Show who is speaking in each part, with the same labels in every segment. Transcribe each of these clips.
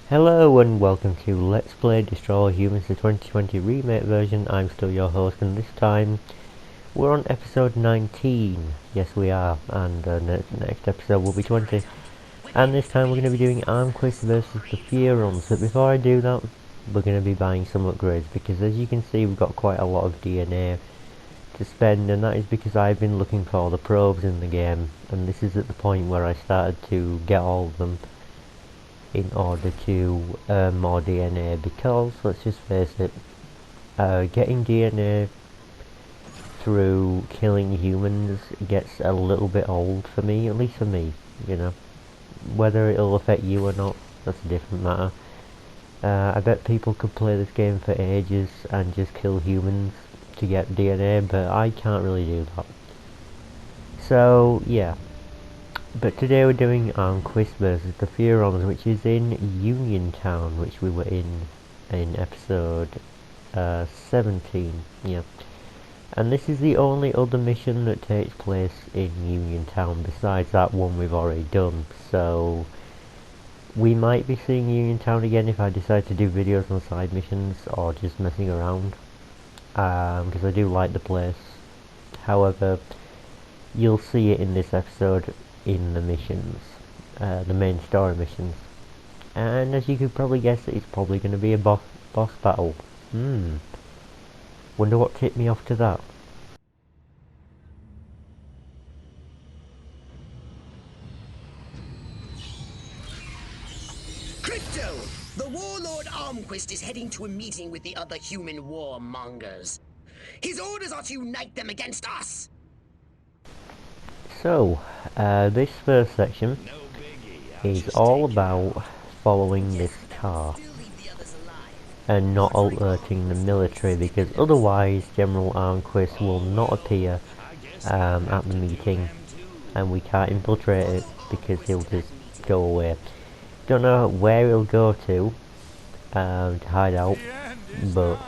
Speaker 1: Hello and welcome to Let's Play Destroy All Humans, the 2020 remake version. I'm still your host, and this time we're on episode 19. Yes, we are, and next episode will be 20. And this time we're going to be doing Armquist versus the Furons. But before I do that, we're going to be buying some upgrades, because as you can see we've got quite a lot of DNA to spend, and that is because I've been looking for all the probes in the game, and this is at the point where I started to get all of them in order to earn more DNA, because let's just face it, getting DNA through killing humans gets a little bit old for me, at least for me, you know. Whether it'll affect you or not, that's a different matter. I bet people could play this game for ages and just kill humans to get DNA, but I can't really do that. So yeah, but today we're doing Armquist versus the Furons, which is in Uniontown, which we were in episode 17, yeah. And this is the only other mission that takes place in Uniontown besides that one we've already done. So we might be seeing Uniontown again if I decide to do videos on side missions or just messing around, because I do like the place. However, you'll see it in this episode in the missions, the main story missions. And as you could probably guess, it's probably going to be a boss battle. Wonder what tipped me off to that.
Speaker 2: Crypto! The warlord Armquist is heading to a meeting with the other human warmongers. His orders are to unite them against us!
Speaker 1: So, this first section is all about following this car and not alerting the military, because otherwise General Armquist will not appear at the meeting and we can't infiltrate it because he'll just go away. Don't know where he'll go to hide out, but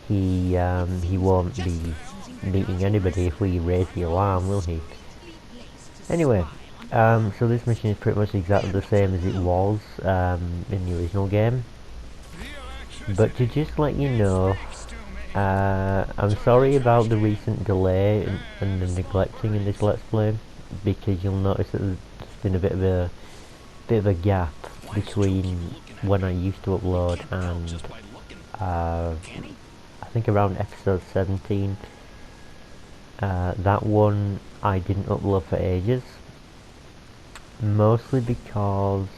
Speaker 1: he won't be meeting anybody if we raise the alarm, will he? Anyway, so this mission is pretty much exactly the same as it was in the original game. But to just let you know, I'm sorry about the recent delay and the neglecting in this Let's Play, because you'll notice that there's been a bit of a gap between when I used to upload and I think around episode 17. That one I didn't upload for ages, mostly because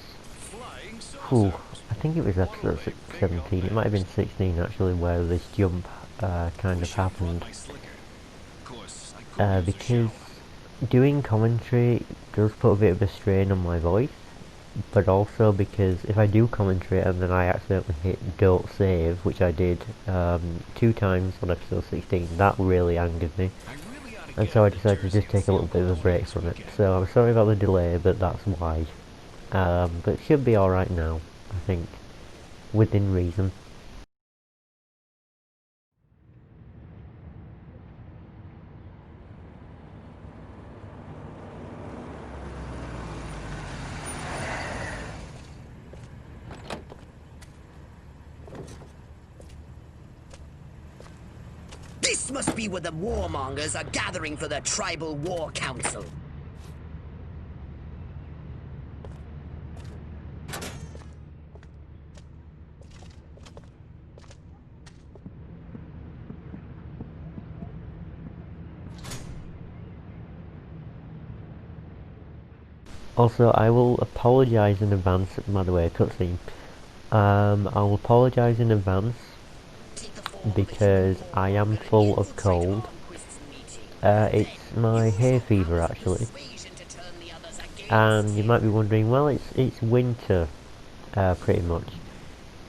Speaker 1: I think it was episode 17, it might have been 16 actually, where this jump kind of happened, because doing commentary does put a bit of a strain on my voice, but also because if I do commentary and then I accidentally hit don't save, which I did 2 times on episode 16, that really angered me, and so I decided to just take a little bit of a break from it. So I'm sorry about the delay, but that's why. But it should be alright now, I think, within reason.
Speaker 2: This must be where the warmongers are gathering for the Tribal War Council.
Speaker 1: Also, I will apologise in advance. By the way, cutscene. I will apologise in advance because I am full of cold. It's my hay fever actually, and you might be wondering, well, it's winter, pretty much.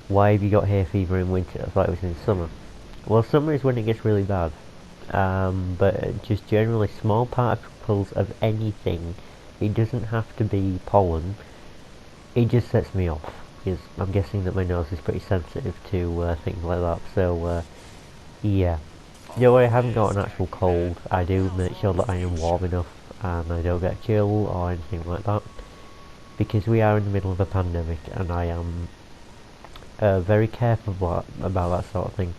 Speaker 1: Why have you got hay fever in winter? I thought it was in summer. Well, summer is when it gets really bad. But just generally small particles of anything. It doesn't have to be pollen. It just sets me off, because I'm guessing that my nose is pretty sensitive to things like that. So yeah. No, I haven't got an actual cold. I do make sure that I am warm enough and I don't get a chill or anything like that. because we are in the middle of a pandemic, and I am very careful about that sort of thing.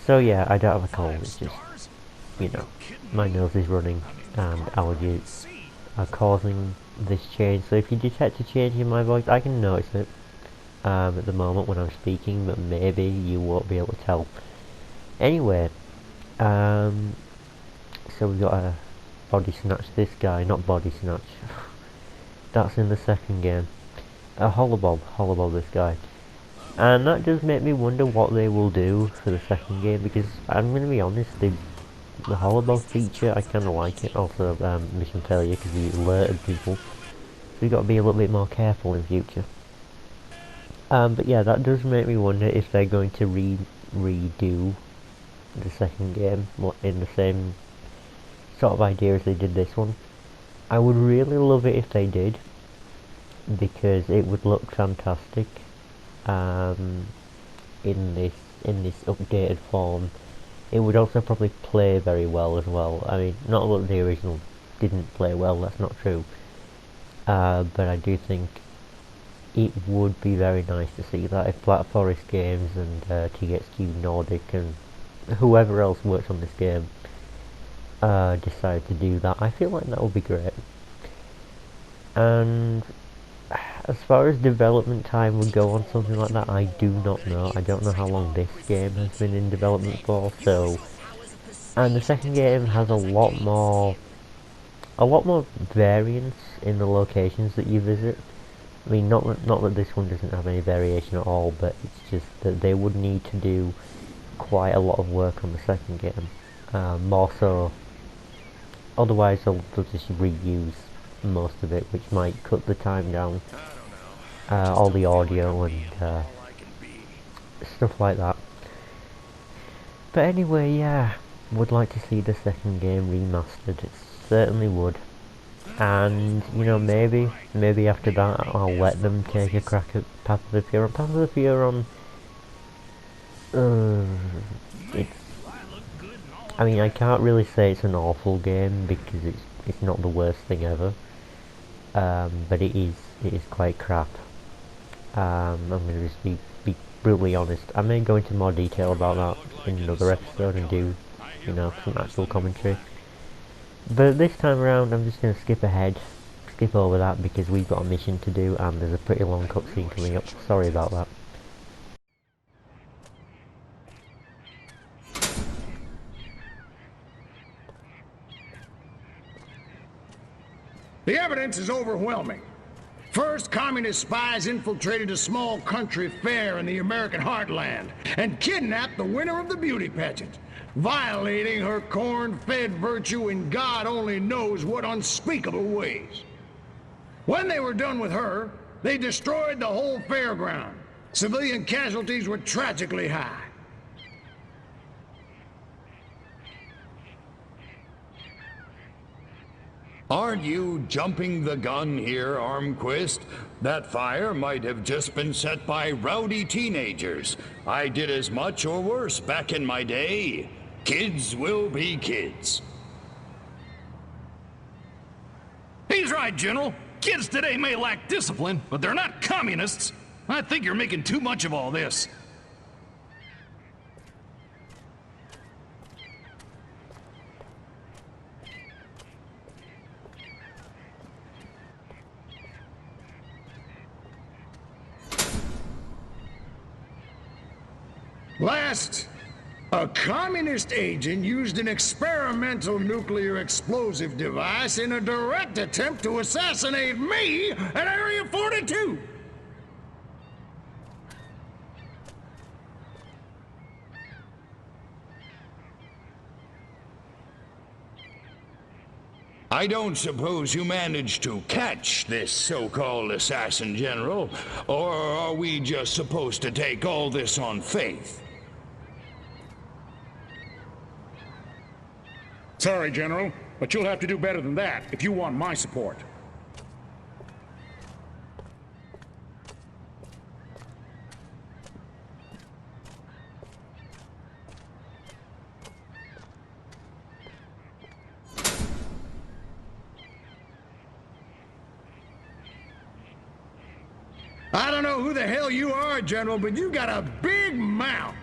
Speaker 1: So yeah, I don't have a cold, it's just, you know, my nose is running and allergies are causing this change. So if you detect a change in my voice, I can notice it at the moment when I'm speaking, but maybe you won't be able to tell. Anyway, so we got a body snatch this guy, not body snatch, that's in the second game. A holobob this guy. And that does make me wonder what they will do for the second game, because I'm going to be honest, the holobob feature, I kind of like it. Also, mission failure because you alerted people, so you've got to be a little bit more careful in future. But yeah, that does make me wonder if they're going to redo the second game in the same sort of idea as they did this one. I would really love it if they did, because it would look fantastic in this updated form. It would also probably play very well as well. I mean, not that the original didn't play well, that's not true. But I do think it would be very nice to see that if Black Forest Games and THQ Nordic and whoever else works on this game decide to do that. I feel like that would be great. And as far as development time would go on something like that, I do not know. I don't know how long this game has been in development for, so... And the second game has a lot more variance in the locations that you visit. I mean, not that this one doesn't have any variation at all, but it's just that they would need to do quite a lot of work on the second game. More so, otherwise they'll just reuse most of it, which might cut the time down. All the audio and stuff like that. But anyway, yeah, would like to see the second game remastered. It certainly would. And, you know, maybe after that I'll let them take a crack at Path of the Furon. Path of the Furon, I mean, I can't really say it's an awful game because it's not the worst thing ever. But it is quite crap. I'm going to just be brutally honest. I may go into more detail about that in another episode and do, you know, some actual commentary. But this time around I'm just going to skip over that because we've got a mission to do and there's a pretty long cutscene coming up. Sorry about that.
Speaker 3: The evidence is overwhelming. First, communist spies infiltrated a small country fair in the American heartland and kidnapped the winner of the beauty pageant, violating her corn-fed virtue in God only knows what unspeakable ways. When they were done with her, they destroyed the whole fairground. Civilian casualties were tragically high.
Speaker 4: Aren't you jumping the gun here, Armquist? That fire might have just been set by rowdy teenagers. I did as much or worse back in my day. Kids will be kids.
Speaker 5: He's right, General. Kids today may lack discipline, but they're not communists. I think you're making too much of all this.
Speaker 3: Last, a communist agent used an experimental nuclear explosive device in a direct attempt to assassinate me at Area 42.
Speaker 4: I don't suppose you managed to catch this so-called assassin, General, or are we just supposed to take all this on faith?
Speaker 3: Sorry, General, but you'll have to do better than that if you want my support. don't know who the hell you are, General, but you got a big mouth.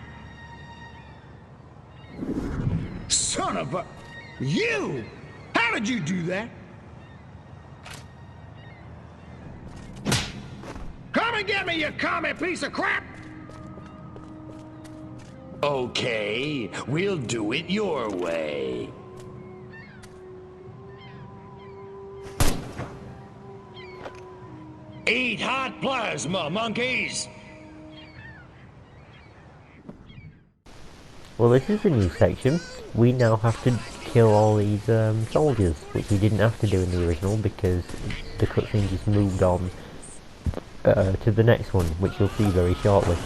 Speaker 3: Son of a... You! How did you do that? Come and get me, you commie piece of crap!
Speaker 4: Okay, we'll do it your way. Eat hot plasma, monkeys!
Speaker 1: Well, this is a new section. We now have to kill all these soldiers, which we didn't have to do in the original because the cutscene just moved on to the next one, which you'll see very shortly.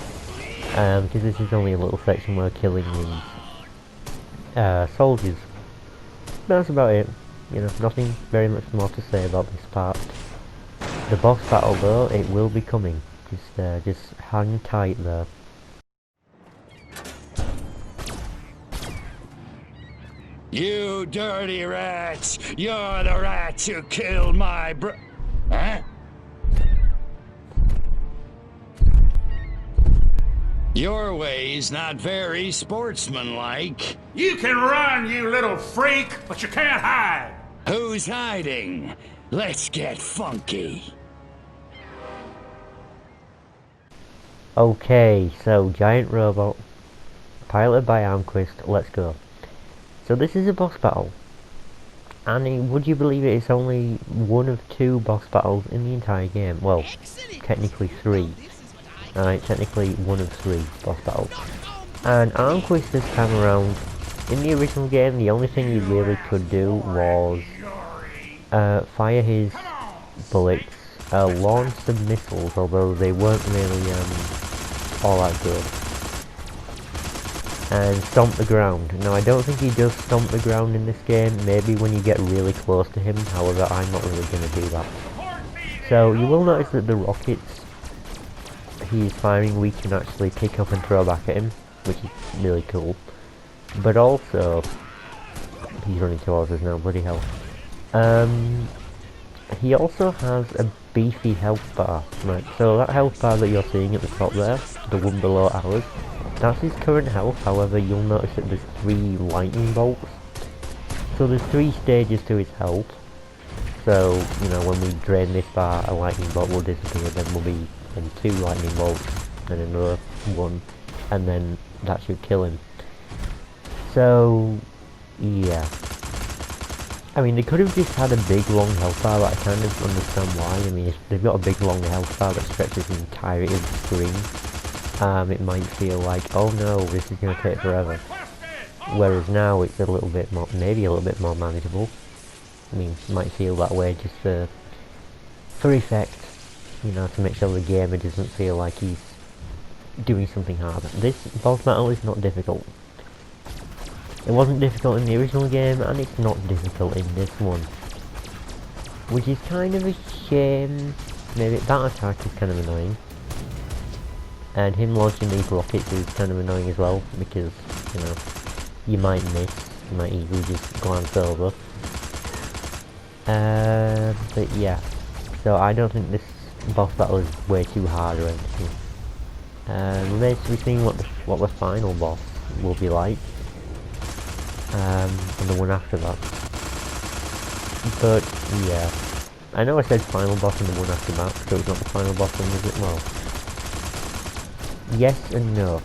Speaker 1: Because this is only a little section where killing these soldiers. That's about it. You know, nothing very much more to say about this part. The boss battle, though, it will be coming. Just hang tight there.
Speaker 4: You dirty rats! You're the rats who killed my Huh? Your way's not very sportsmanlike.
Speaker 6: You can run, you little freak, but you can't hide.
Speaker 4: Who's hiding? Let's get funky.
Speaker 1: Okay, so giant robot, piloted by Armquist, let's go. So this is a boss battle, and would you believe it, it's only one of 2 boss battles in the entire game. Well, technically 3. Alright, technically 1 of 3 boss battles. And Armquist this time around, in the original game, the only thing you really could do was fire his bullets, launch some missiles, although they weren't really all that good, and stomp the ground. Now I don't think he does stomp the ground in this game, maybe when you get really close to him, however I'm not really going to do that. So you will notice that the rockets he's firing we can actually pick up and throw back at him, which is really cool. But also, he's running towards us now, bloody hell. He also has a beefy health bar, right? So that health bar that you're seeing at the top there, the one below ours, that's his current health. However, you'll notice that there's 3 lightning bolts. So there's 3 stages to his health. So, you know, when we drain this bar, a lightning bolt will disappear, then we'll be in 2 lightning bolts, and another 1, and then that should kill him. So, yeah. I mean, they could have just had a big long health bar, but I kind of understand why. I mean, if they've got a big long health bar that stretches the entirety of the screen, it might feel like, oh no, this is going to take forever. Whereas now it's a little bit more, maybe a little bit more manageable. I mean, it might feel that way just for effect, you know, to make sure the gamer doesn't feel like he's doing something hard. This boss battle is not difficult. It wasn't difficult in the original game, and it's not difficult in this one. Which is kind of a shame. Maybe that attack is kind of annoying. And him launching these rockets is kind of annoying as well, because, you know, you might miss, you might easily just glance over. But yeah, so I don't think this boss battle is way too hard or anything. Remains to be seen what the final boss will be like. And the one after that. But yeah, I know I said final boss and the one after that, so it's not the final boss one, is it? Well, yes and no,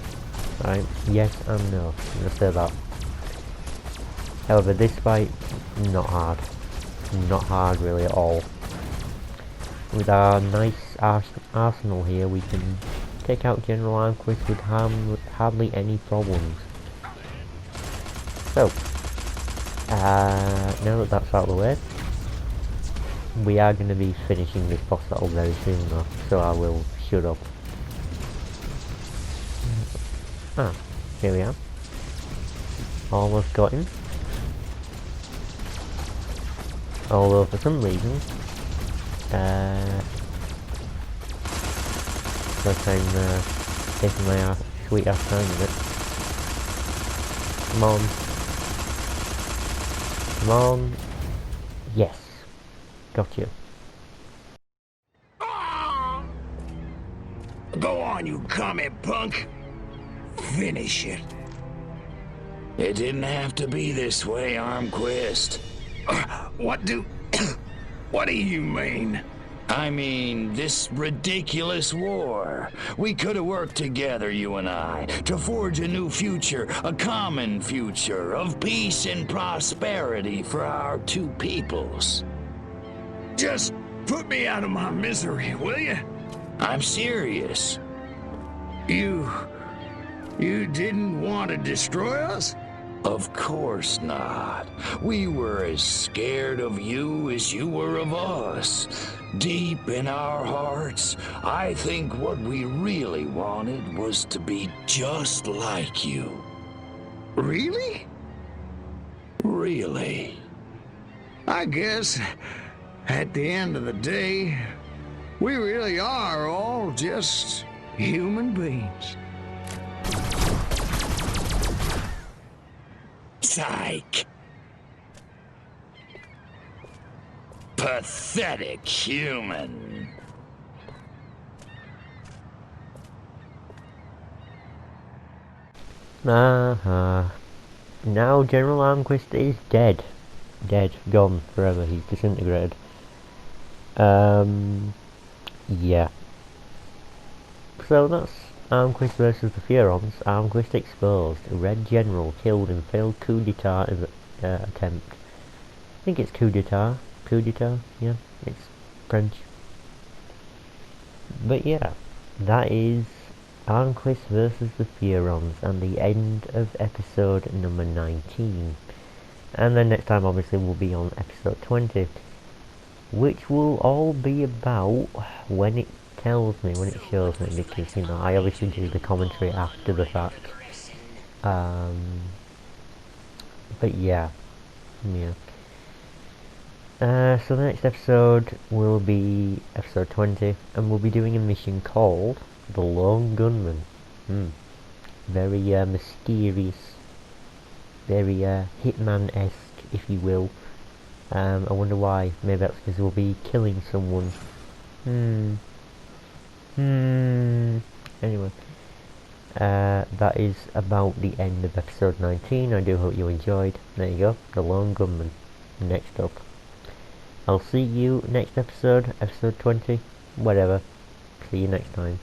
Speaker 1: right? Yes and no, I'm gonna say that. However, this fight, not hard really at all. With our nice arsenal here, we can take out General Armquist with hardly any problems. So, now that that's out of the way, we are going to be finishing this boss battle very soon though, so I will shut up. Here we are. Almost got him. Although for some reason, because I'm taking my sweet ass time with it. Come on. Come on. Yes. Got you.
Speaker 3: Go on, you commie punk. Finish it.
Speaker 4: It didn't have to be this way, Armquist.
Speaker 3: What do... what do you mean?
Speaker 4: I mean, this ridiculous war. We could have worked together, you and I, to forge a new future, a common future of peace and prosperity for our two peoples.
Speaker 3: Just put me out of my misery, will you?
Speaker 4: I'm serious.
Speaker 3: You didn't want to destroy us?
Speaker 4: Of course not. We were as scared of you as you were of us. Deep in our hearts, I think what we really wanted was to be just like you.
Speaker 3: Really?
Speaker 4: Really.
Speaker 3: I guess, at the end of the day, we really are all just human beings.
Speaker 4: Psych. Pathetic human.
Speaker 1: Now General Armquist is dead. Dead, gone forever, he's disintegrated. Yeah. So that's Armquist versus the Furons. Armquist exposed. Red General killed in failed coup d'etat attempt. I think it's coup d'etat. Coup d'etat? Yeah, it's French. But yeah, that is Armquist versus the Furons and the end of episode number 19. And then next time obviously we'll be on episode 20, which will all be about when it tells me, when it shows me, because, you know, I obviously do the commentary after the fact. But yeah. So the next episode will be episode 20, and we'll be doing a mission called The Lone Gunman. Very mysterious, very Hitman-esque, if you will. I wonder why. Maybe that's because we'll be killing someone. Anyway, that is about the end of episode 19. I do hope you enjoyed. There you go, The Lone Gunman. Next up. I'll see you next episode, episode 20, whatever. See you next time.